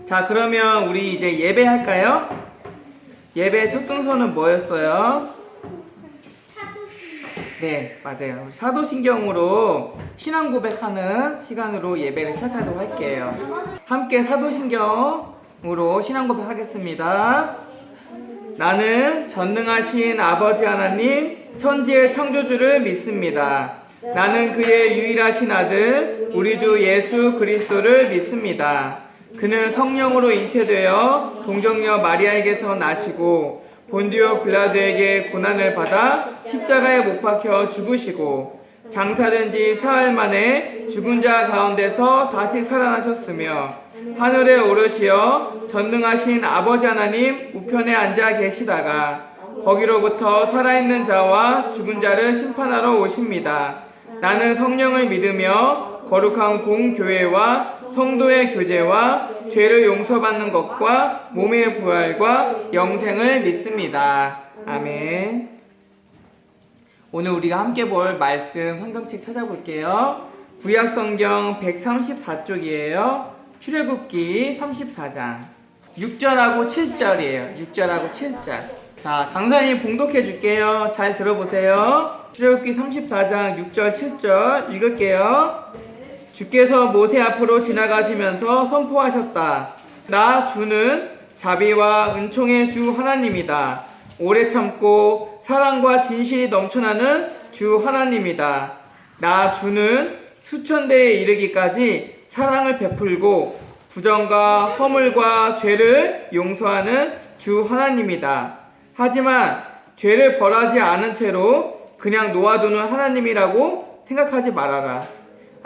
자, 그러면 우리 이제 예배할까요? 예배 첫 순서는 뭐였어요? 네, 맞아요. 사도신경으로 신앙 고백하는 시간으로 예배를 시작하도록 할게요. 함께 사도신경으로 신앙 고백하겠습니다. 나는 전능하신 아버지 하나님, 천지의 창조주를 믿습니다. 나는 그의 유일하신 아들, 우리 주 예수 그리스도를 믿습니다. 그는 성령으로 잉태되어 동정녀 마리아에게서 나시고 본디오 빌라도에게 고난을 받아 십자가에 못 박혀 죽으시고 장사된 지 사흘 만에 죽은 자 가운데서 다시 살아나셨으며 하늘에 오르시어 전능하신 아버지 하나님 우편에 앉아 계시다가 거기로부터 살아있는 자와 죽은 자를 심판하러 오십니다. 나는 성령을 믿으며 거룩한 공교회와 성도의 교제와 죄를 용서받는 것과 몸의 부활과 영생을 믿습니다. 아멘. 오늘 우리가 함께 볼 말씀 성경책 찾아볼게요. 구약성경 134쪽이에요. 출애굽기 34장 6절하고 7절이에요. 6절하고 7절. 자, 강사님 봉독해 줄게요. 잘 들어보세요. 출애굽기 34장 6절 7절 읽을게요. 주께서 모세 앞으로 지나가시면서 선포하셨다. 나 주는 자비와 은총의 주 하나님이다. 오래 참고 사랑과 진실이 넘쳐나는 주 하나님이다. 나 주는 수천 대에 이르기까지 사랑을 베풀고 부정과 허물과 죄를 용서하는 주 하나님이다. 하지만 죄를 벌하지 않은 채로 그냥 놓아두는 하나님이라고 생각하지 말아라.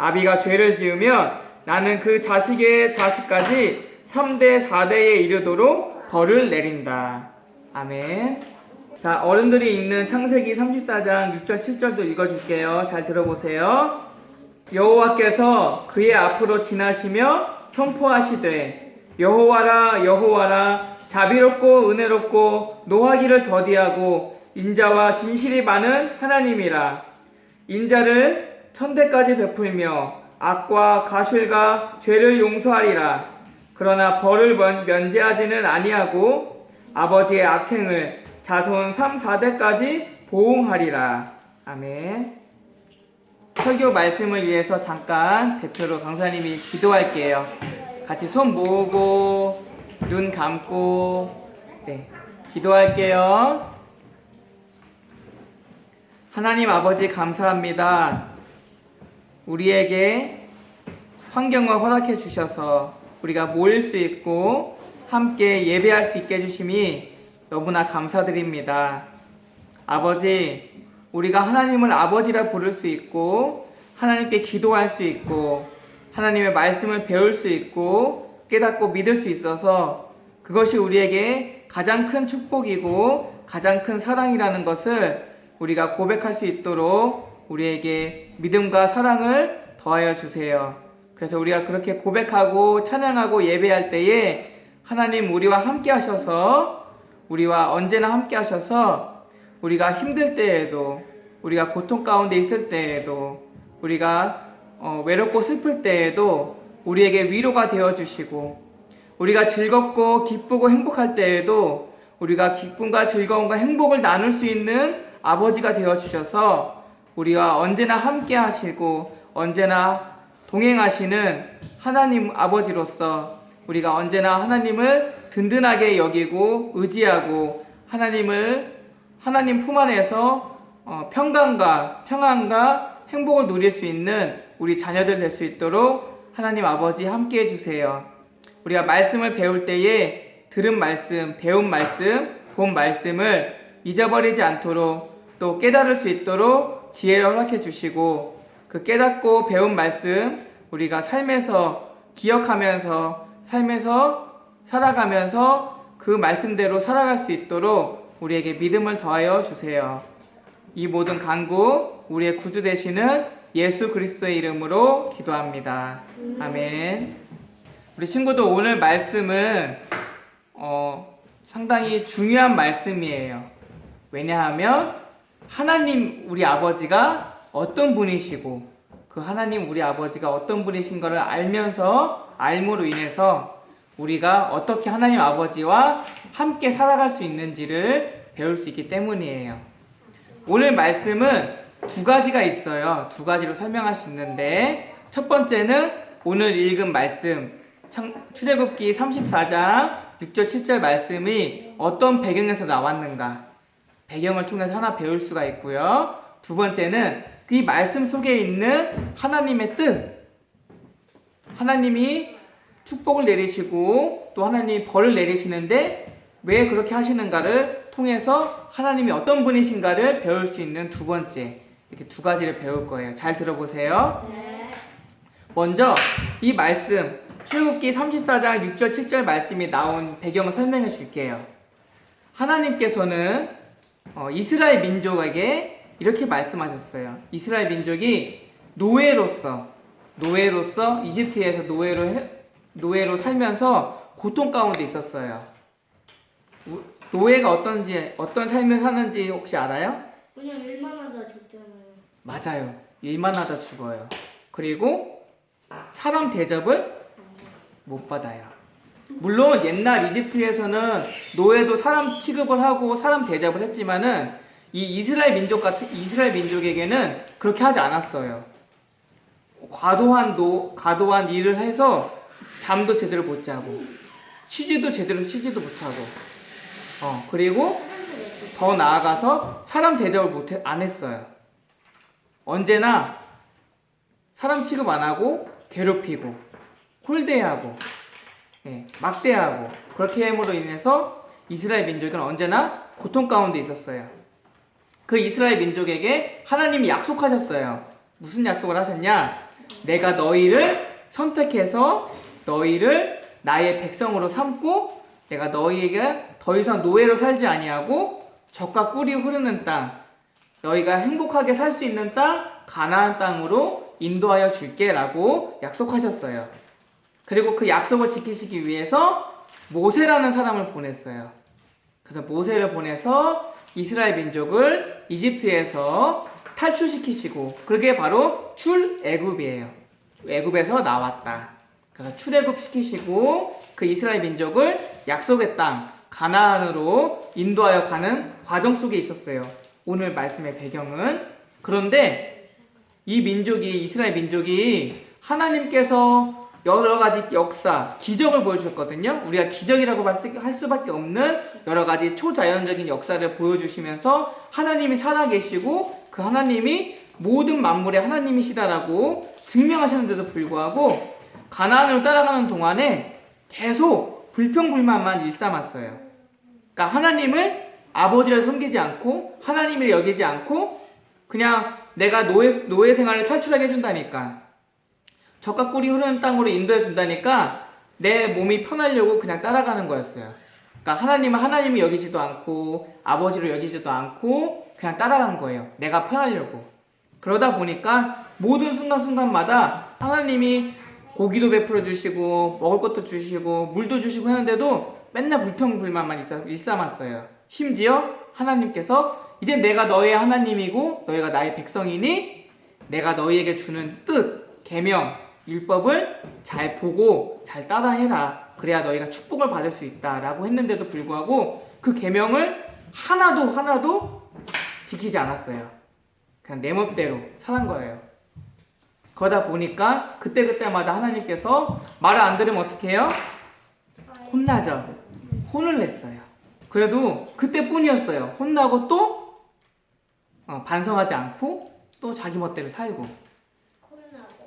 아비가 죄를 지으면 나는 그 자식의 자식까지 3대 4대에 이르도록 벌을 내린다. 아멘. 자, 어른들이 읽는 창세기 34장 6절 7절도 읽어줄게요. 잘 들어보세요. 여호와께서 그의 앞으로 지나시며 선포하시되 여호와라 여호와라 자비롭고 은혜롭고 노하기를 더디하고 인자와 진실이 많은 하나님이라. 인자를 천대까지 베풀며 악과 가실과 죄를 용서하리라. 그러나 벌을 면제하지는 아니하고 아버지의 악행을 자손 3, 4대까지 보응하리라. 아멘. 설교 말씀을 위해서 잠깐 대표로 강사님이 기도할게요. 같이 손 모으고 눈 감고 기도할게요. 하나님 아버지 감사합니다. 우리에게 환경을 허락해 주셔서 우리가 모일 수 있고 함께 예배할 수 있게 해주심이 너무나 감사드립니다. 아버지, 우리가 하나님을 아버지라 부를 수 있고 하나님께 기도할 수 있고 하나님의 말씀을 배울 수 있고 깨닫고 믿을 수 있어서 그것이 우리에게 가장 큰 축복이고 가장 큰 사랑이라는 것을 우리가 고백할 수 있도록 우리에게 믿음과 사랑을 더하여 주세요. 그래서 우리가 그렇게 고백하고 찬양하고 예배할 때에 하나님 우리와 함께 하셔서 우리와 언제나 함께 하셔서 우리가 힘들 때에도 우리가 고통 가운데 있을 때에도 우리가 외롭고 슬플 때에도 우리에게 위로가 되어 주시고 우리가 즐겁고 기쁘고 행복할 때에도 우리가 기쁨과 즐거움과 행복을 나눌 수 있는 아버지가 되어 주셔서 우리와 언제나 함께 하시고 언제나 동행하시는 하나님 아버지로서 우리가 언제나 하나님을 든든하게 여기고 의지하고 하나님 품 안에서 평강과 평안과 행복을 누릴 수 있는 우리 자녀들 될 수 있도록 하나님 아버지 함께 해주세요. 우리가 말씀을 배울 때에 들은 말씀, 배운 말씀, 본 말씀을 잊어버리지 않도록 또 깨달을 수 있도록 지혜를 허락해 주시고 그 깨닫고 배운 말씀 우리가 삶에서 기억하면서 삶에서 살아가면서 그 말씀대로 살아갈 수 있도록 우리에게 믿음을 더하여 주세요. 이 모든 간구 우리의 구주 되시는 예수 그리스도의 이름으로 기도합니다. 아멘. 우리 친구들 오늘 말씀은 상당히 중요한 말씀이에요. 왜냐하면 하나님 우리 아버지가 어떤 분이시고 그 하나님 우리 아버지가 어떤 분이신 것을 알므로 인해서 우리가 어떻게 하나님 아버지와 함께 살아갈 수 있는지를 배울 수 있기 때문이에요. 오늘 말씀은 두 가지가 있어요. 두 가지로 설명할 수 있는데, 첫 번째는 오늘 읽은 말씀, 출애굽기 34장 6절 7절 말씀이 어떤 배경에서 나왔는가, 배경을 통해서 하나 배울 수가 있고요. 두 번째는 이 말씀 속에 있는 하나님의 뜻, 하나님이 축복을 내리시고 또 하나님이 벌을 내리시는데 왜 그렇게 하시는가를 통해서 하나님이 어떤 분이신가를 배울 수 있는 두 번째, 이렇게 두 가지를 배울 거예요. 잘 들어보세요. 네. 먼저 이 말씀, 출애굽기 34장 6절 7절 말씀이 나온 배경을 설명해 줄게요. 하나님께서는 이스라엘 민족에게 이렇게 말씀하셨어요. 이스라엘 민족이 노예로서 이집트에서 노예로 살면서 고통 가운데 있었어요. 노예가 어떤 삶을 사는지 혹시 알아요? 그냥 일만 하다 죽잖아요. 맞아요. 일만 하다 죽어요. 그리고 사람 대접을 못 받아요. 물론 옛날 이집트에서는 노예도 사람 취급을 하고 사람 대접을 했지만은 이 이스라엘 민족에게는 그렇게 하지 않았어요. 과도한 일을 해서 잠도 제대로 못 자고 제대로 쉬지도 못하고 그리고 더 나아가서 사람 대접을 안 했어요. 언제나 사람 취급 안 하고 괴롭히고 홀대하고 막대하고 그렇게 함으로 인해서 이스라엘 민족은 언제나 고통 가운데 있었어요. 그 이스라엘 민족에게 하나님이 약속하셨어요. 무슨 약속을 하셨냐? 내가 너희를 선택해서 너희를 나의 백성으로 삼고 내가 너희에게 더 이상 노예로 살지 아니하고 젖과 꿀이 흐르는 땅, 너희가 행복하게 살 수 있는 땅, 가나안 땅으로 인도하여 줄게 라고 약속하셨어요. 그리고 그 약속을 지키시기 위해서 모세라는 사람을 보냈어요. 그래서 모세를 보내서 이스라엘 민족을 이집트에서 탈출시키시고, 그게 바로 출애굽이에요. 애굽에서 나왔다. 그래서 출애굽 시키시고 그 이스라엘 민족을 약속의 땅 가나안으로 인도하여 가는 과정 속에 있었어요. 오늘 말씀의 배경은. 그런데 이 이스라엘 민족이 하나님께서 여러 가지 역사, 기적을 보여주셨거든요. 우리가 기적이라고 할 수밖에 없는 여러 가지 초자연적인 역사를 보여주시면서 하나님이 살아계시고 그 하나님이 모든 만물의 하나님이시다라고 증명하셨는데도 불구하고 가나안으로 따라가는 동안에 계속 불평불만만 일삼았어요. 그러니까 하나님을 아버지를 섬기지 않고 하나님을 여기지 않고 그냥 내가 노예 생활을 탈출하게 해준다니까, 젖과 꿀이 흐르는 땅으로 인도해 준다니까 내 몸이 편하려고 그냥 따라가는 거였어요. 그러니까 하나님은 하나님을 여기지도 않고 아버지를 여기지도 않고 그냥 따라간 거예요. 내가 편하려고. 그러다 보니까 모든 순간순간마다 하나님이 고기도 베풀어 주시고 먹을 것도 주시고 물도 주시고 했는데도 맨날 불평불만만 일삼았어요. 심지어 하나님께서 이제 내가 너의 하나님이고 너희가 나의 백성이니 내가 너희에게 주는 뜻, 계명, 율법을 잘 보고 잘 따라해라. 그래야 너희가 축복을 받을 수 있다라고 했는데도 불구하고 그 계명을 하나도 지키지 않았어요. 그냥 내 멋대로 살은 거예요. 그러다 보니까 그때마다 하나님께서 말을 안 들으면 어떻게 해요? 혼나죠. 혼을 냈어요. 그래도 그때뿐이었어요. 혼나고 또 반성하지 않고 또 자기 멋대로 살고.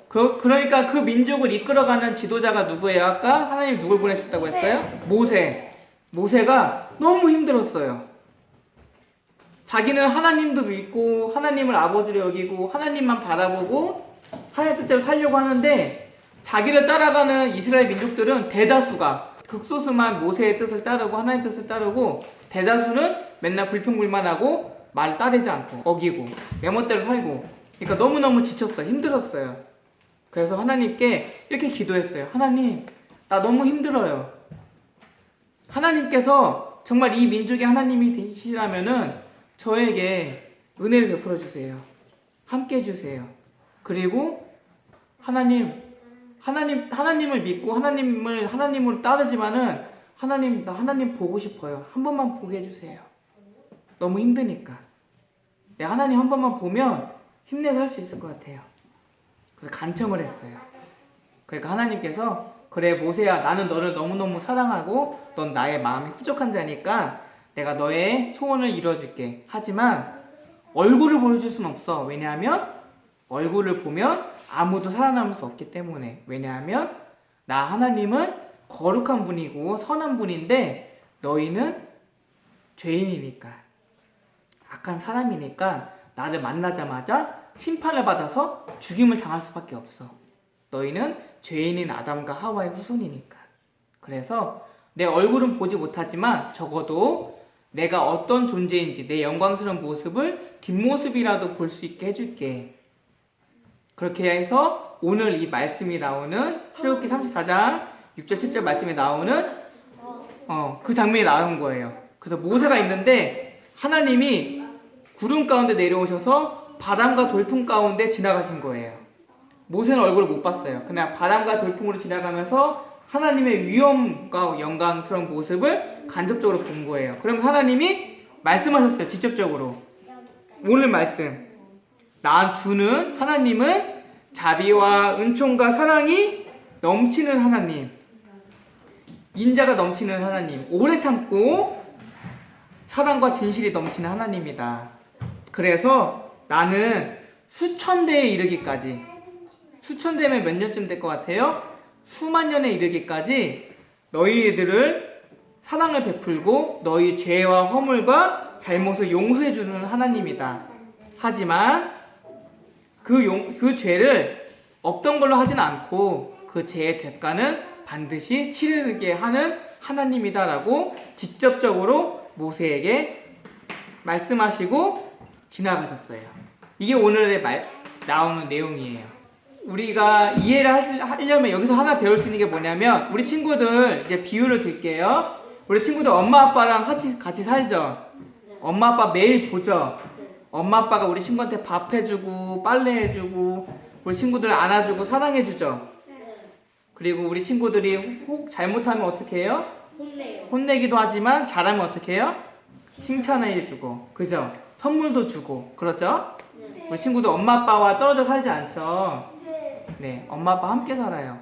그러니까 그 민족을 이끌어가는 지도자가 누구예요? 아까 하나님 누굴 보내셨다고 했어요? 모세가 너무 힘들었어요. 자기는 하나님도 믿고 하나님을 아버지로 여기고 하나님만 바라보고 하나님 뜻대로 살려고 하는데 자기를 따라가는 이스라엘 민족들은 대다수가, 극소수만 모세의 뜻을 따르고 하나님 뜻을 따르고 대다수는 맨날 불평불만하고 말 따르지 않고 어기고 내 멋대로 살고, 그러니까 너무너무 지쳤어요. 힘들었어요. 그래서 하나님께 이렇게 기도했어요. 하나님, 나 너무 힘들어요. 하나님께서 정말 이 민족의 하나님이 되시라면은 저에게 은혜를 베풀어 주세요. 함께 해주세요. 그리고 하나님, 하나님을 믿고 하나님으로 따르지만은 나 하나님 보고 싶어요. 한 번만 보게 해주세요. 너무 힘드니까. 하나님 한 번만 보면 힘내서 할 수 있을 것 같아요. 그래서 간청을 했어요. 그러니까 하나님께서 그래 모세야 나는 너를 너무너무 사랑하고 넌 나의 마음이 부족한 자니까 내가 너의 소원을 이루어줄게. 하지만 얼굴을 보여줄 수는 없어. 왜냐하면 얼굴을 보면 아무도 살아남을 수 없기 때문에. 왜냐하면 나 하나님은 거룩한 분이고 선한 분인데 너희는 죄인이니까 악한 사람이니까 나를 만나자마자 심판을 받아서 죽임을 당할 수밖에 없어. 너희는 죄인인 아담과 하와의 후손이니까. 그래서 내 얼굴은 보지 못하지만 적어도 내가 어떤 존재인지 내 영광스러운 모습을 뒷모습이라도 볼 수 있게 해줄게. 그렇게 해서 오늘 이 말씀이 나오는 출애굽기 34장 6절 7절 말씀에 나오는 그 장면이 나온 거예요. 그래서 모세가 있는데 하나님이 구름 가운데 내려오셔서 바람과 돌풍 가운데 지나가신 거예요. 모세는 얼굴을 못 봤어요. 그냥 바람과 돌풍으로 지나가면서 하나님의 위엄과 영광스러운 모습을 간접적으로 본 거예요. 그러면 하나님이 말씀하셨어요. 직접적으로. 오늘 말씀. 나 주는 하나님은 자비와 은총과 사랑이 넘치는 하나님. 인자가 넘치는 하나님. 오래 참고 사랑과 진실이 넘치는 하나님이다. 그래서 나는 수천 대에 이르기까지, 수천 대면 몇 년쯤 될 것 같아요? 수만 년에 이르기까지 너희들을 사랑을 베풀고 너희 죄와 허물과 잘못을 용서해 주는 하나님이다. 하지만 그 죄를 없던 걸로 하진 않고 그 죄의 대가는 반드시 치르게 하는 하나님이다라고 직접적으로 모세에게 말씀하시고 지나가셨어요. 이게 오늘의 나오는 내용이에요. 우리가 이해를 하려면 여기서 하나 배울 수 있는 게 뭐냐면 우리 친구들 이제 비유를 들게요. 우리 친구들 엄마 아빠랑 같이 살죠. 엄마 아빠 매일 보죠. 엄마 아빠가 우리 친구한테 밥 해주고 빨래 해주고 우리 친구들 안아주고 사랑해주죠. 그리고 우리 친구들이 혹 잘못하면 어떻게 해요? 혼내요. 혼내기도 하지만 잘하면 어떻게 해요? 칭찬해주고 그죠? 선물도 주고 그렇죠? 우리 친구들 엄마 아빠와 떨어져 살지 않죠. 네, 엄마 아빠 함께 살아요.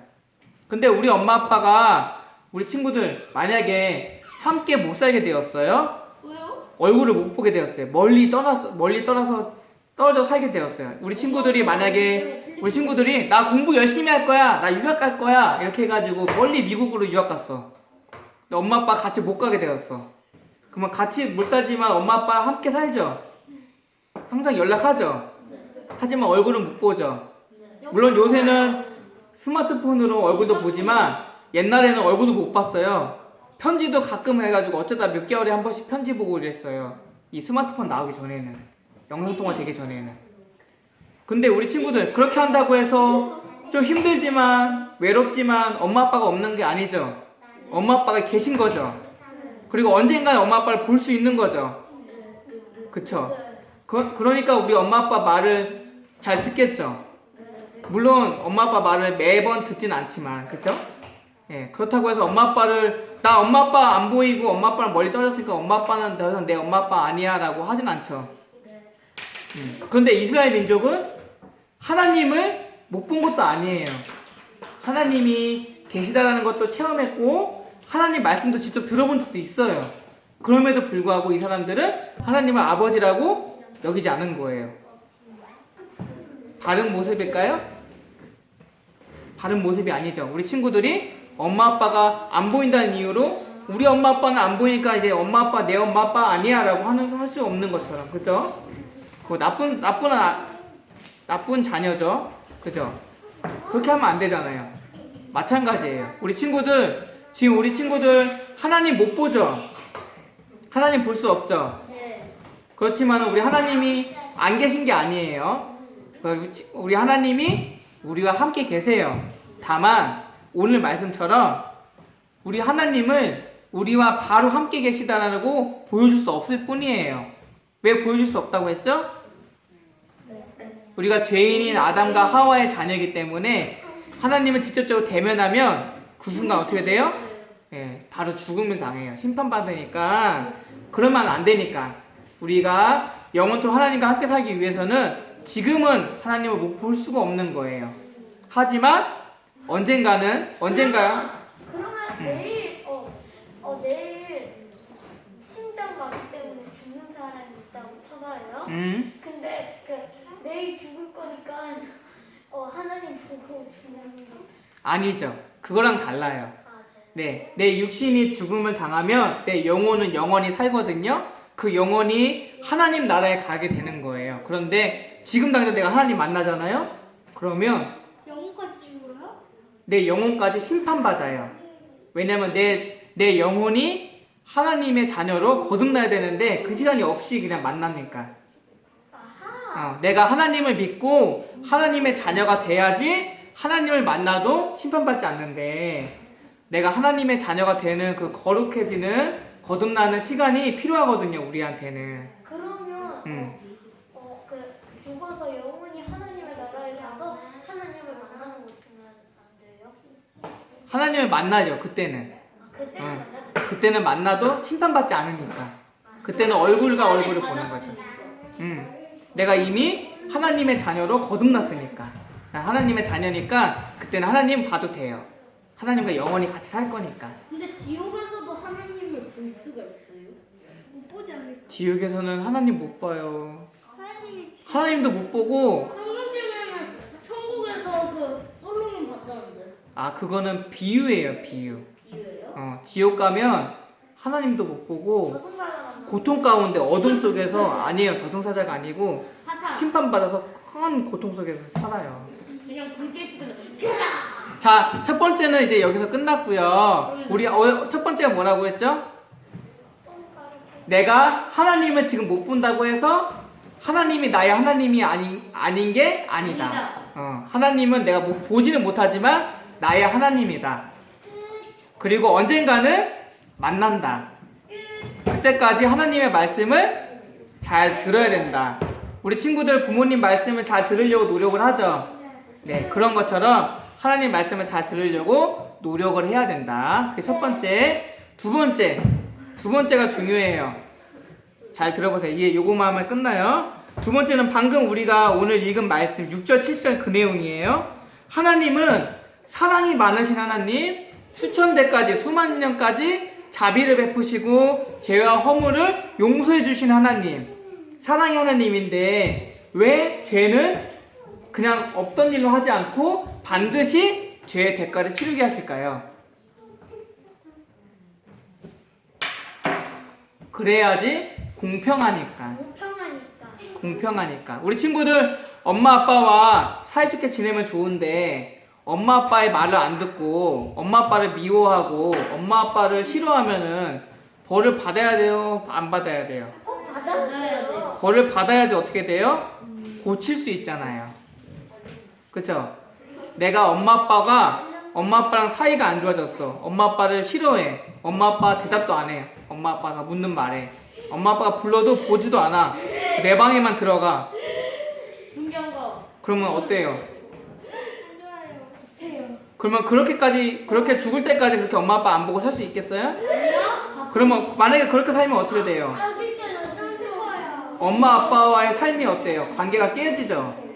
근데 우리 엄마 아빠가 우리 친구들 만약에 함께 못 살게 되었어요. 왜요? 얼굴을 못 보게 되었어요. 멀리 떠나서 떨어져 살게 되었어요. 우리 친구들이 만약에 우리 친구들이 나 공부 열심히 할 거야, 나 유학 갈 거야 이렇게 해가지고 멀리 미국으로 유학 갔어. 근데 엄마 아빠 같이 못 가게 되었어. 그러면 같이 못 살지만 엄마 아빠 함께 살죠. 항상 연락하죠. 하지만 얼굴은 못 보죠. 물론 요새는 스마트폰으로 얼굴도 보지만 옛날에는 얼굴도 못 봤어요. 편지도 가끔 해가지고 어쩌다 몇 개월에 한 번씩 편지 보고 이랬어요. 이 스마트폰 나오기 전에는, 영상통화 되기 전에는. 근데 우리 친구들 그렇게 한다고 해서 좀 힘들지만 외롭지만 엄마 아빠가 없는 게 아니죠. 엄마 아빠가 계신 거죠. 그리고 언젠가는 엄마 아빠를 볼 수 있는 거죠. 그쵸? 그러니까 우리 엄마 아빠 말을 잘 듣겠죠. 물론 엄마 아빠 말을 매번 듣진 않지만 그쵸? 예, 그렇다고 해서 엄마 아빠 안 보이고 엄마 아빠랑 멀리 떨어졌으니까 엄마 아빠는 더 이상 내 엄마 아빠 아니야 라고 하진 않죠. 그런데 이스라엘 민족은 하나님을 못 본 것도 아니에요. 하나님이 계시다라는 것도 체험했고 하나님 말씀도 직접 들어본 적도 있어요. 그럼에도 불구하고 이 사람들은 하나님을 아버지라고 여기지 않은 거예요. 바른 모습일까요? 바른 모습이 아니죠. 우리 친구들이 엄마 아빠가 안 보인다는 이유로 우리 엄마 아빠는 안 보이니까 이제 엄마 아빠 내 엄마 아빠 아니야 라고 할 수 없는 것처럼. 그죠? 그 나쁜 자녀죠. 그죠? 그렇게 하면 안 되잖아요. 마찬가지예요. 지금 우리 친구들 하나님 못 보죠? 하나님 볼 수 없죠? 그렇지만 우리 하나님이 안 계신 게 아니에요. 우리 하나님이 우리와 함께 계세요. 다만 오늘 말씀처럼 우리 하나님을 우리와 바로 함께 계시다라고 보여줄 수 없을 뿐이에요. 왜 보여줄 수 없다고 했죠? 우리가 죄인인 아담과 하와의 자녀이기 때문에 하나님을 직접적으로 대면하면 그 순간 어떻게 돼요? 예, 바로 죽음을 당해요. 심판받으니까. 그러면 안 되니까. 우리가 영원토록 하나님과 함께 살기 위해서는 지금은 하나님을 못 볼 수가 없는 거예요. 하지만 언젠가요? 그러면 내일 심장마비 때문에 죽는 사람이 있다고 쳐봐요. 근데 내일 죽을 거니까 하나님 보고 죽는 거. 아니죠. 그거랑 달라요. 아, 네, 내 육신이 죽음을 당하면 내 영혼은 영원히 살거든요. 그 영혼이 하나님 나라에 가게 되는 거예요. 그런데 지금 당장 내가 하나님 만나잖아요. 그러면 영혼까지 죽어요? 내 영혼까지 심판받아요. 왜냐면 내 영혼이 하나님의 자녀로 거듭나야 되는데 그 시간이 없이 그냥 만나니까. 내가 하나님을 믿고 하나님의 자녀가 돼야지 하나님을 만나도 심판받지 않는데, 내가 하나님의 자녀가 되는 그 거룩해지는 거듭나는 시간이 필요하거든요, 우리한테는. 그러면 죽어서 영혼이 하나님의 나라에 가서 하나님을 만나는 것은 안 돼요? 하나님을 만나죠, 그때는. 그때는 만나는 그때는 만나도 심판받지 않으니까. 그때는 얼굴과 얼굴을 보는 거죠. 내가 이미 하나님의 자녀로 거듭났으니까. 하나님의 자녀니까 그때는 하나님 봐도 돼요. 하나님과 영원히 같이 살 거니까. 근데 지옥에서도 하나님을 볼 수가 있어요? 못 보지 않을까? 지옥에서는 하나님 못 봐요. 하나님도 못 보고. 성경책에는 천국에서 솔로몬 봤다는데. 그거는 비유예요, 비유. 이유예요? 지옥 가면 하나님도 못 보고 저승사자가 만나. 고통 가운데 어둠 속에서, 아니에요, 저승사자가 아니고 사탄. 심판받아서 큰 고통 속에서 살아요. 그냥 불길 시키면 자, 첫 번째는 이제 여기서 끝났고요. 우리 첫 번째가 뭐라고 했죠? 내가 하나님을 지금 못 본다고 해서 하나님이 나의 하나님이 아닌 게 아니다. 하나님은 내가 보지는 못하지만 나의 하나님이다. 그리고 언젠가는 만난다. 그때까지 하나님의 말씀을 잘 들어야 된다. 우리 친구들 부모님 말씀을 잘 들으려고 노력을 하죠. 네, 그런 것처럼 하나님 말씀을 잘 들으려고 노력을 해야 된다. 그게 첫 번째. 두 번째가 중요해요. 잘 들어보세요. 이게 요거만 하면 끝나요. 두 번째는 방금 우리가 오늘 읽은 말씀 6절 7절 그 내용이에요. 하나님은 사랑이 많으신 하나님, 수천대까지 수만 년까지 자비를 베푸시고 죄와 허물을 용서해 주신 하나님, 사랑의 하나님인데 왜 죄는 그냥 없던 일로 하지 않고 반드시 죄의 대가를 치르게 하실까요? 그래야지 공평하니까. 공평하니까. 우리 친구들 엄마 아빠와 사이좋게 지내면 좋은데 엄마 아빠의 말을 안 듣고 엄마 아빠를 미워하고 엄마 아빠를 싫어하면은 벌을 받아야 돼요? 안 받아야 돼요? 받아야 돼요. 벌을 받아야지 어떻게 돼요? 고칠 수 있잖아요. 그쵸? 내가 엄마 아빠랑 사이가 안 좋아졌어. 엄마 아빠를 싫어해. 엄마 아빠 대답도 안 해. 엄마 아빠가 묻는 말에. 엄마 아빠가 불러도 보지도 않아. 내 방에만 들어가. 그러면 어때요? 그러면 그렇게 죽을 때까지 그렇게 엄마 아빠 안 보고 살 수 있겠어요? 그러면 만약에 그렇게 살면 어떻게 돼요? 엄마 아빠와의 삶이 어때요? 관계가 깨지죠?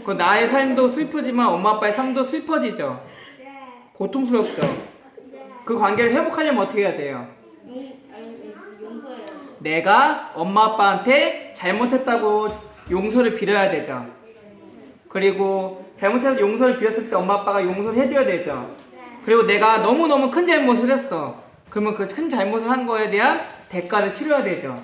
그 나의 삶도 슬프지만 엄마 아빠의 삶도 슬퍼지죠? 고통스럽죠? 그 관계를 회복하려면 어떻게 해야 돼요? 내가 엄마 아빠한테 잘못했다고 용서를 빌어야 되죠. 그리고 잘못해서 용서를 빌었을 때 엄마 아빠가 용서를 해줘야 되죠. 그리고 내가 너무너무 큰 잘못을 했어. 그러면 그 큰 잘못을 한 거에 대한 대가를 치러야 되죠.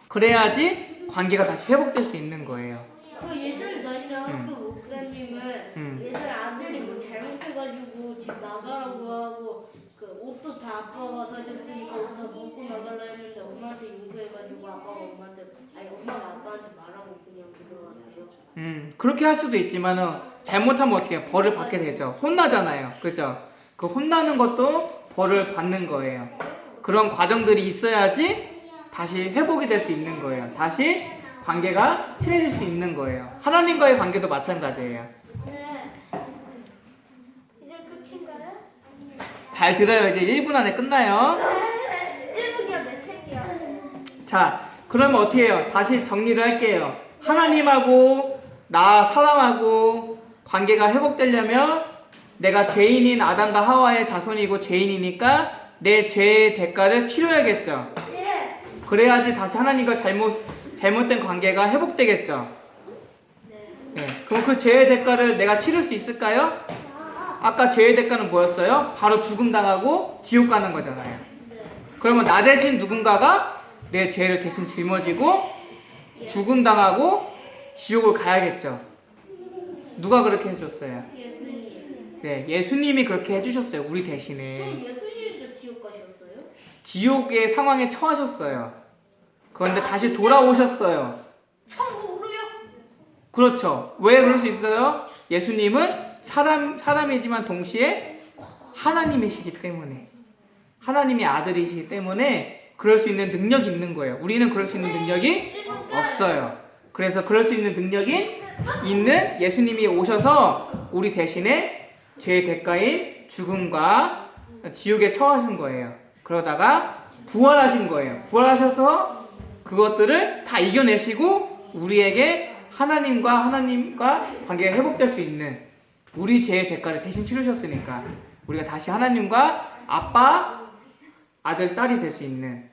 그래야지 관계가 다시 회복될 수 있는 거예요. 그 예전에 다니는 학교 목사님은 예전에 아들이 뭐 잘못해가지고 집 나가라고 하고 그 옷도 다 아빠가 사줬으니까 옷 다 벗고 나가라 했는데 엄마한테 용서해가지고 엄마가 아빠한테 말하고 그냥 들어갔대요. 그렇게 할 수도 있지만은 잘못하면 어떻게 해요? 벌을 받게 되죠. 혼나잖아요. 그죠? 그 혼나는 것도 벌을 받는 거예요. 그런 과정들이 있어야지 다시 회복이 될 수 있는 거예요. 다시 관계가 친해질 수 있는 거예요. 하나님과의 관계도 마찬가지예요. 잘 들어요. 이제 1분 안에 끝나요. 1분이야, 내 책이야. 자, 그러면 어떻게 해요? 다시 정리를 할게요. 하나님하고 나 사람하고 관계가 회복되려면 내가 죄인인 아담과 하와의 자손이고 죄인이니까 내 죄의 대가를 치러야겠죠. 네. 그래야지 다시 하나님과 잘못된 관계가 회복되겠죠. 네. 그럼 그 죄의 대가를 내가 치를 수 있을까요? 아까 죄의 대가는 뭐였어요? 바로 죽음 당하고 지옥 가는 거잖아요. 그러면 나 대신 누군가가 내 죄를 대신 짊어지고 죽음 당하고 지옥을 가야겠죠. 누가 그렇게 해줬어요? 예수님. 네, 예수님이 그렇게 해주셨어요. 우리 대신에. 그럼 예수님도 지옥 가셨어요? 지옥의 상황에 처하셨어요. 그런데 다시 돌아오셨어요. 천국으로요? 그렇죠. 왜 그럴 수 있어요? 예수님은 사람이지만 동시에 하나님이시기 때문에, 하나님의 아들이시기 때문에 그럴 수 있는 능력이 있는 거예요. 우리는 그럴 수 있는 능력이 없어요. 그래서 그럴 수 있는 능력이 있는 예수님이 오셔서 우리 대신에 죄의 대가인 죽음과 지옥에 처하신 거예요. 그러다가 부활하신 거예요. 부활하셔서 그것들을 다 이겨내시고 우리에게 하나님과 관계가 회복될 수 있는, 우리 죄의 대가를 대신 치르셨으니까 우리가 다시 하나님과 아빠, 아들, 딸이 될 수 있는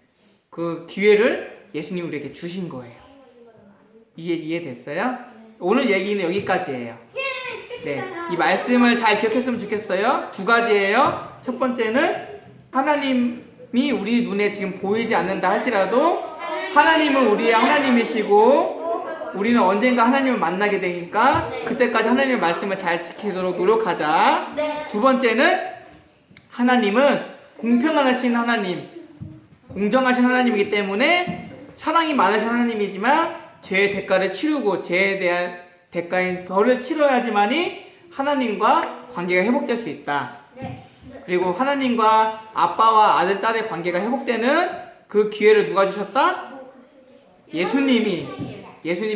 그 기회를 예수님 우리에게 주신 거예요. 이해됐어요? 오늘 얘기는 여기까지예요. 네, 이 말씀을 잘 기억했으면 좋겠어요. 두 가지예요. 첫 번째는 하나님이 우리 눈에 지금 보이지 않는다 할지라도 하나님은 우리의 하나님이시고 우리는 언젠가 하나님을 만나게 되니까 그때까지 하나님의 말씀을 잘 지키도록 노력하자. 두 번째는 하나님은 공평하신 하나님, 공정하신 하나님이기 때문에 사랑이 많으신 하나님이지만 죄의 대가를 치르고 죄에 대한 대가인 벌을 치러야지만이 하나님과 관계가 회복될 수 있다. 그리고 하나님과 아빠와 아들, 딸의 관계가 회복되는 그 기회를 누가 주셨다? 예수님이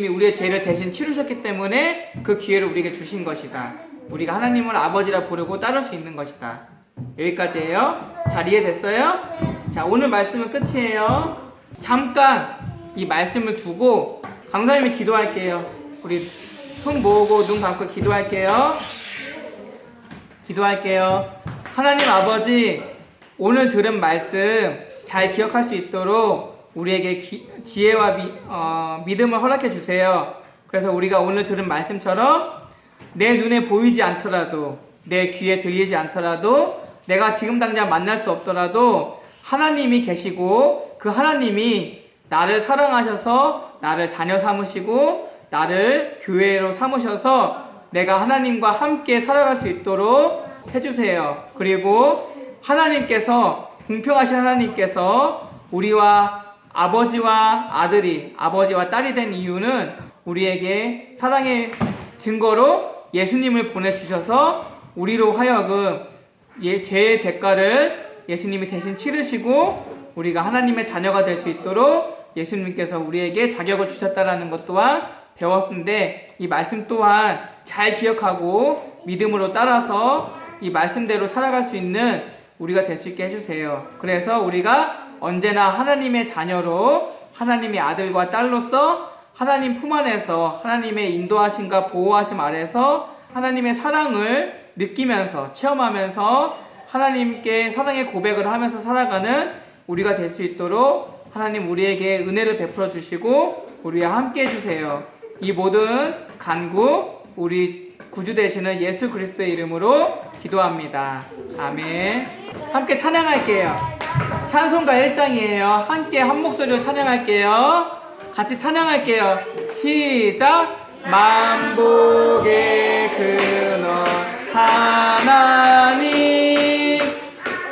우리의 죄를 대신 치르셨기 때문에 그 기회를 우리에게 주신 것이다. 우리가 하나님을 아버지라 부르고 따를 수 있는 것이다. 여기까지예요. 잘 이해됐어요? 자, 오늘 말씀은 끝이에요. 잠깐 이 말씀을 두고 강사님이 기도할게요. 우리 손 모으고 눈 감고 기도할게요. 하나님 아버지, 오늘 들은 말씀 잘 기억할 수 있도록 우리에게 지혜와 믿음을 허락해 주세요. 그래서 우리가 오늘 들은 말씀처럼 내 눈에 보이지 않더라도, 내 귀에 들리지 않더라도, 내가 지금 당장 만날 수 없더라도 하나님이 계시고 그 하나님이 나를 사랑하셔서 나를 자녀 삼으시고 나를 교회로 삼으셔서 내가 하나님과 함께 살아갈 수 있도록 해주세요. 그리고 하나님께서, 공평하신 하나님께서 우리와 아버지와 아들이, 아버지와 딸이 된 이유는 우리에게 사랑의 증거로 예수님을 보내주셔서 우리로 하여금 죄의 대가를 예수님이 대신 치르시고 우리가 하나님의 자녀가 될 수 있도록 예수님께서 우리에게 자격을 주셨다라는 것 또한 배웠는데, 이 말씀 또한 잘 기억하고 믿음으로 따라서 이 말씀대로 살아갈 수 있는 우리가 될 수 있게 해주세요. 그래서 우리가 언제나 하나님의 자녀로, 하나님의 아들과 딸로서 하나님 품 안에서 하나님의 인도하심과 보호하심 아래서 하나님의 사랑을 느끼면서 체험하면서 하나님께 사랑의 고백을 하면서 살아가는 우리가 될 수 있도록 하나님 우리에게 은혜를 베풀어 주시고 우리와 함께 해주세요. 이 모든 간구 우리 구주 되시는 예수 그리스도의 이름으로 기도합니다. 아멘. 함께 찬양할게요. 찬송가 1장이에요. 함께 한 목소리로 찬양할게요. 같이 찬양할게요. 시작. 만복의 근원 하나님,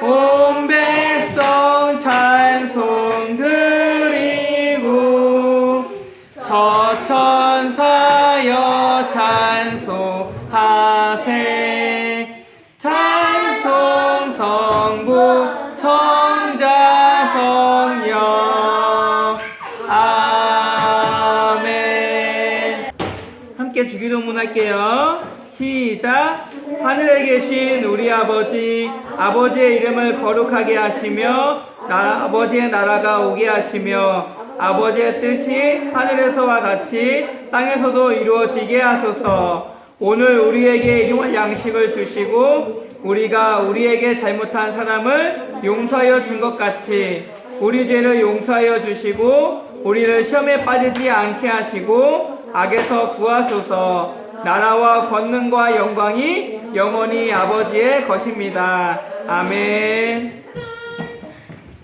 온 백성 찬송 드리고 저천사여 찬송하세. 찬송 성부 성자 성령. 아멘. 함께 주기도문 할게요. 시작. 하늘에 계신 우리 아버지, 아버지의 이름을 거룩하게 하시며 아버지의 나라가 오게 하시며 아버지의 뜻이 하늘에서와 같이 땅에서도 이루어지게 하소서. 오늘 우리에게 일용할 양식을 주시고 우리가 우리에게 잘못한 사람을 용서하여 준 것 같이 우리 죄를 용서하여 주시고 우리를 시험에 빠지지 않게 하시고 악에서 구하소서. 나라와 권능과 영광이 영원히 아버지의 것입니다. 아멘.